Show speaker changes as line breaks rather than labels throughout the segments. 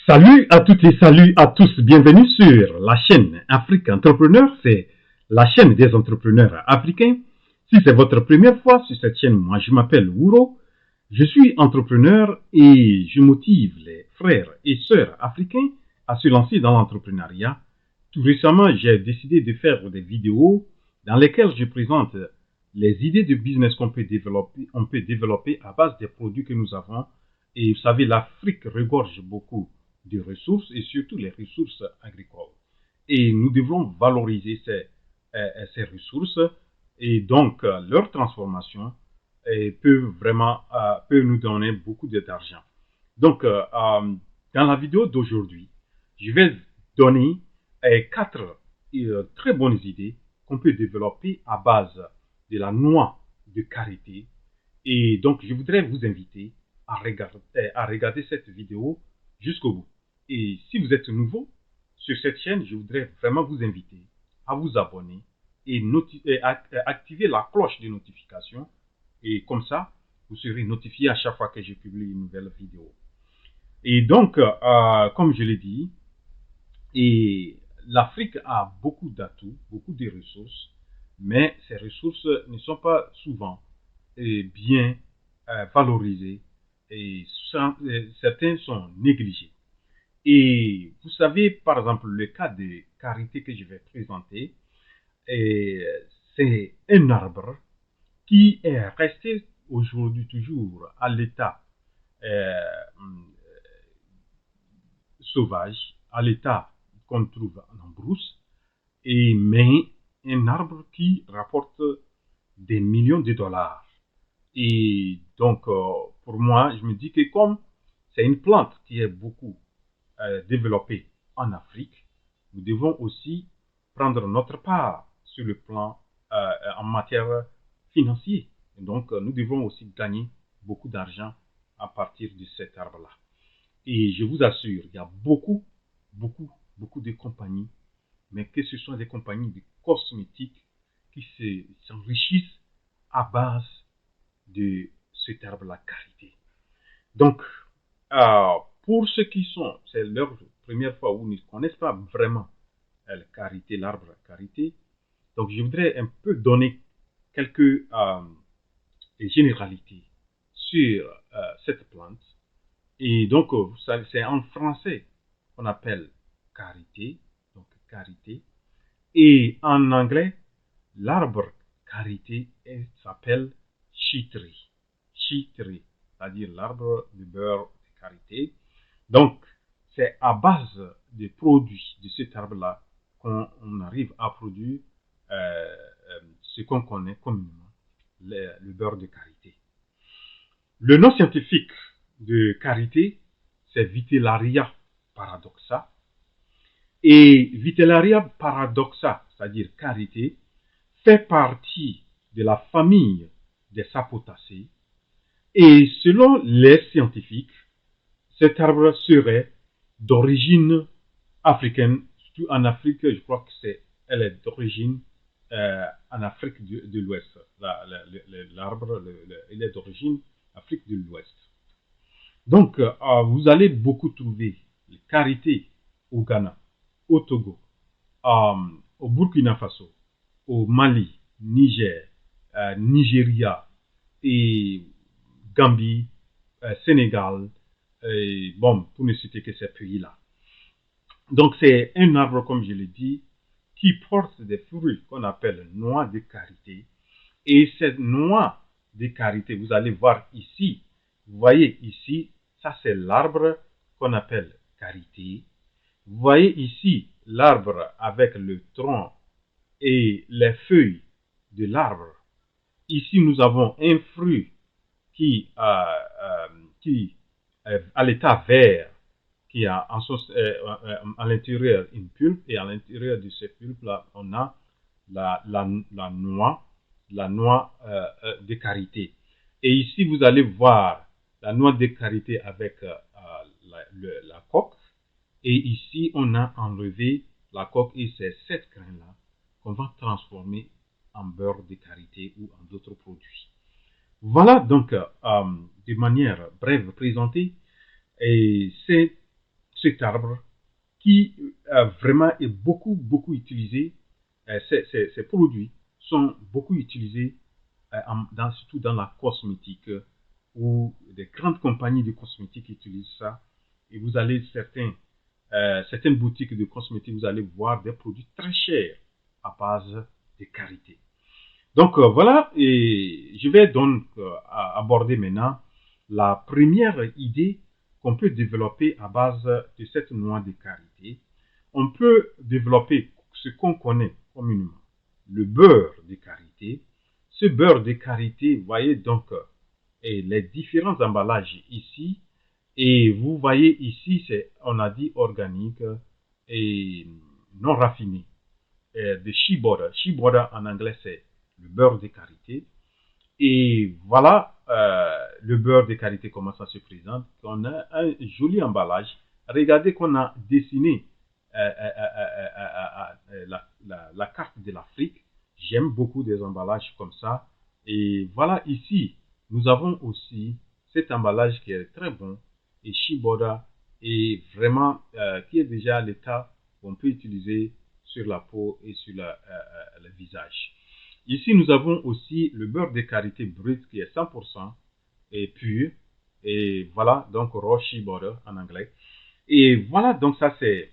Salut à toutes et salut à tous. Bienvenue sur la chaîne Afrique Entrepreneur. C'est la chaîne des entrepreneurs africains. Si c'est votre première fois sur cette chaîne, moi je m'appelle Wouro. Je suis entrepreneur et je motive les frères et sœurs africains à se lancer dans l'entrepreneuriat. Tout récemment, j'ai décidé de faire des vidéos dans lesquelles je présente les idées de business qu'on peut développer à base des produits que nous avons. Et vous savez, l'Afrique regorge beaucoup de ressources et surtout les ressources agricoles. Et nous devons valoriser ces ressources et donc leur transformation peut nous donner beaucoup d'argent. Donc, dans la vidéo d'aujourd'hui, je vais donner quatre très bonnes idées qu'on peut développer à base de la noix de karité. Et donc, je voudrais vous inviter à regarder cette vidéo jusqu'au bout. Et si vous êtes nouveau sur cette chaîne, je voudrais vraiment vous inviter à vous abonner et activer la cloche de notification. Et comme ça, vous serez notifié à chaque fois que je publie une nouvelle vidéo. Et donc, comme je l'ai dit, l'Afrique a beaucoup d'atouts, beaucoup de ressources, mais ces ressources ne sont pas souvent bien valorisées et certains sont négligés. Et vous savez, par exemple, le cas de karité que je vais présenter, c'est un arbre qui est resté aujourd'hui toujours à l'état euh, sauvage, à l'état qu'on trouve en brousse, mais un arbre qui rapporte des millions de dollars. Et donc, pour moi, je me dis que comme c'est une plante qui est beaucoup développée en Afrique, nous devons aussi prendre notre part sur le plan en matière financière. Et donc, nous devons aussi gagner beaucoup d'argent à partir de cet arbre-là. Et je vous assure, il y a beaucoup de compagnies, mais que ce sont des compagnies de cosmétiques qui s'enrichissent à base de cet arbre-là, karité. Donc, pour ceux qui c'est leur première fois où ils ne connaissent pas vraiment le karité, l'arbre karité, donc je voudrais un peu donner quelques généralités sur cette plante. Et donc, c'est en français qu'on appelle karité, donc karité. Et en anglais, l'arbre karité s'appelle shea tree. Shea tree, c'est-à-dire l'arbre de beurre de karité. Donc, c'est à base des produits de cet arbre-là qu'on arrive à produire ce qu'on connaît communément, le beurre de karité. Le nom scientifique de karité, c'est Vitellaria paradoxa. Et Vitellaria paradoxa, c'est-à-dire karité, fait partie de la famille des sapotacées. Et selon les scientifiques, cet arbre serait d'origine africaine, surtout en Afrique, je crois que elle est d'origine en Afrique de l'Ouest. L'arbre, il est d'origine Afrique de l'Ouest. Donc, vous allez beaucoup trouver les karités au Ghana, au Togo, au Burkina Faso, au Mali, Niger, Nigeria et Gambie, Sénégal, et bon, pour ne citer que ces pays-là. Donc, c'est un arbre, comme je l'ai dit, qui porte des fruits qu'on appelle noix de karité. Et cette noix de karité, vous allez voir ici, vous voyez ici, ça c'est l'arbre qu'on appelle karité. Vous voyez ici l'arbre avec le tronc et les feuilles de l'arbre. Ici, nous avons un fruit qui à l'état vert, qui a à l'intérieur une pulpe, et à l'intérieur de cette pulpe-là, on a la noix de karité. Et ici, vous allez voir la noix de karité avec la coque. Et ici, on a enlevé la coque et c'est cette graine-là qu'on va transformer en beurre de karité ou en d'autres produits. Voilà donc de manière brève présentée et cet arbre qui vraiment est beaucoup utilisé. Ces produits sont beaucoup utilisés surtout dans la cosmétique, où des grandes compagnies de cosmétiques utilisent ça. Et vous allez certaines boutiques de cosmétiques, vous allez voir des produits très chers à base de karité. Donc voilà, et je vais donc aborder maintenant la première idée qu'on peut développer à base de cette noix de karité. On peut développer ce qu'on connaît communément, le beurre de karité. Ce beurre de karité, vous voyez donc les différents emballages ici. Et vous voyez ici, on a dit organique et non raffiné. De shea butter. Shea butter en anglais, c'est le beurre de karité. Et voilà le beurre de karité, comment ça se présente. On a un joli emballage. Regardez qu'on a dessiné la carte de l'Afrique. J'aime beaucoup des emballages comme ça. Et voilà ici, nous avons aussi cet emballage qui est très bon. Et shea butter est vraiment, qui est déjà à l'état qu'on peut utiliser sur la peau et sur le visage. Ici, nous avons aussi le beurre de karité brut qui est 100% et pur. Et voilà, donc raw shea butter en anglais. Et voilà, donc ça c'est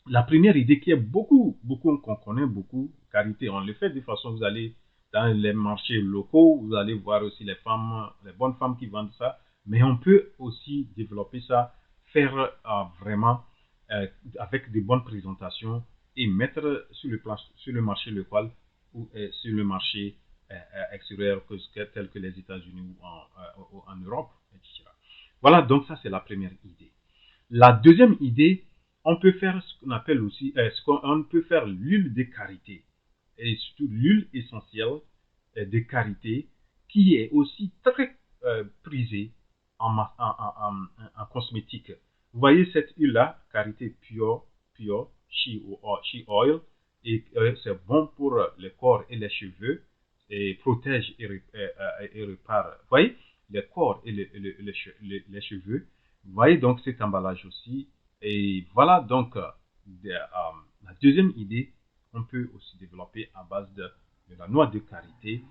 la première idée qui est qu'on connaît beaucoup, karité. On le fait de façon, vous allez dans les marchés locaux, vous allez voir aussi les femmes, les bonnes femmes qui vendent ça. Mais on peut aussi développer ça, faire vraiment avec de bonnes présentations et mettre sur le marché local ou sur le marché extérieur tel que les États-Unis ou en Europe, etc. Voilà, donc ça c'est la première idée. La deuxième idée, on peut faire ce qu'on appelle aussi, on peut faire l'huile de karité, et surtout l'huile essentielle de karité, qui est aussi très prisée en cosmétique. Vous voyez cette huile-là, karité pure, shea oil, et c'est bon pour le corps et les cheveux, et protège et répare. Vous voyez, le corps et les cheveux. Vous voyez donc cet emballage aussi. Et voilà donc la deuxième idée qu'on peut aussi développer à base de la noix de karité.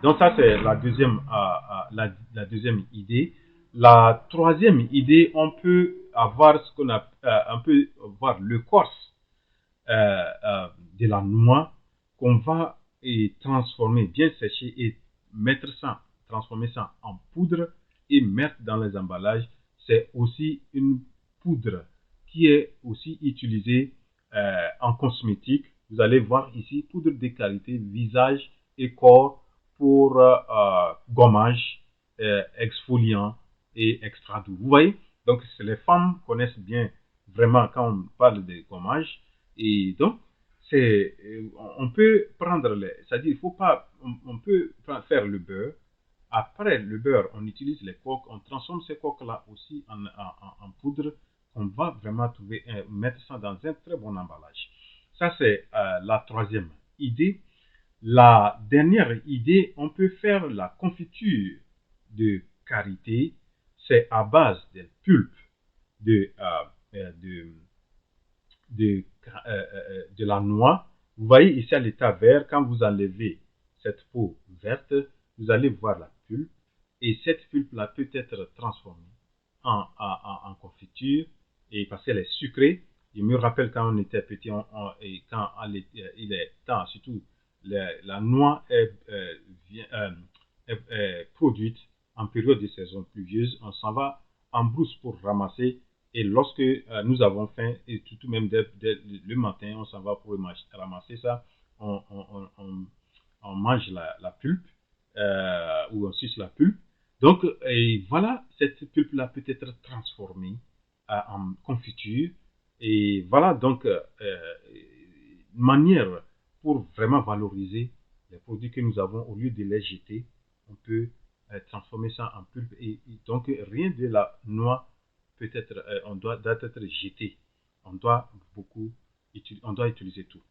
Donc ça c'est la deuxième idée. La troisième idée, on peut avoir ce qu'on a, on peut voir l'écorce de la noix qu'on va transformer, bien sécher et transformer ça en poudre et mettre dans les emballages. C'est aussi une poudre qui est aussi utilisée en cosmétique. Vous allez voir ici, poudre de qualité, visage et corps pour gommage, exfoliant et extra doux. Vous voyez, donc les femmes connaissent bien vraiment quand on parle de gommage. Et donc, on peut prendre c'est-à-dire, il faut pas, on peut faire le beurre. Après le beurre, on utilise les coques, on transforme ces coques-là aussi en poudre. On va vraiment mettre ça dans un très bon emballage. Ça, c'est la troisième idée. La dernière idée, on peut faire la confiture de karité. C'est à base des pulpes de, de de la noix. Vous voyez ici à l'état vert, quand vous enlevez cette peau verte, vous allez voir la pulpe. Et cette pulpe-là peut être transformée en confiture et parce qu'elle est sucrée. Je me rappelle quand on était petit et quand il est temps, surtout la noix est produite en période de saison pluvieuse. On s'en va en brousse pour ramasser et lorsque nous avons faim, et tout même dès le matin, on s'en va pour ramasser ça, on mange la pulpe, ou on suce la pulpe. Donc, et voilà, cette pulpe-là peut être transformée en confiture. Et voilà donc une manière pour vraiment valoriser les produits que nous avons au lieu de les jeter. On peut transformer ça en pulpe. Et donc, rien de la noix peut-être, doit être jeté. On doit utiliser tout.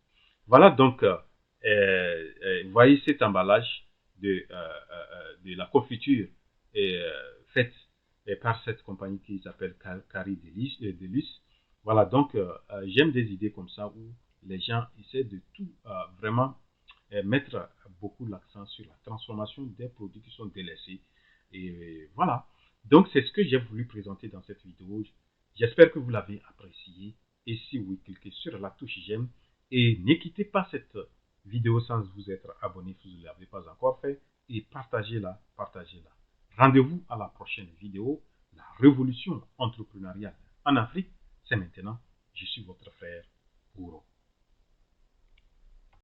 Voilà donc, vous voyez cet emballage de la confiture faite par cette compagnie qui s'appelle Cari Deluxe. Voilà, donc j'aime des idées comme ça où les gens essaient de tout vraiment mettre beaucoup l'accent sur la transformation des produits qui sont délaissés. Et voilà. Donc c'est ce que j'ai voulu présenter dans cette vidéo. J'espère que vous l'avez apprécié. Et si oui, cliquez sur la touche j'aime. Et ne quittez pas cette vidéo sans vous être abonné si vous ne l'avez pas encore fait. Et partagez-la, partagez-la. Rendez-vous à la prochaine vidéo. La révolution entrepreneuriale en Afrique, c'est maintenant. Je suis votre frère Ouro.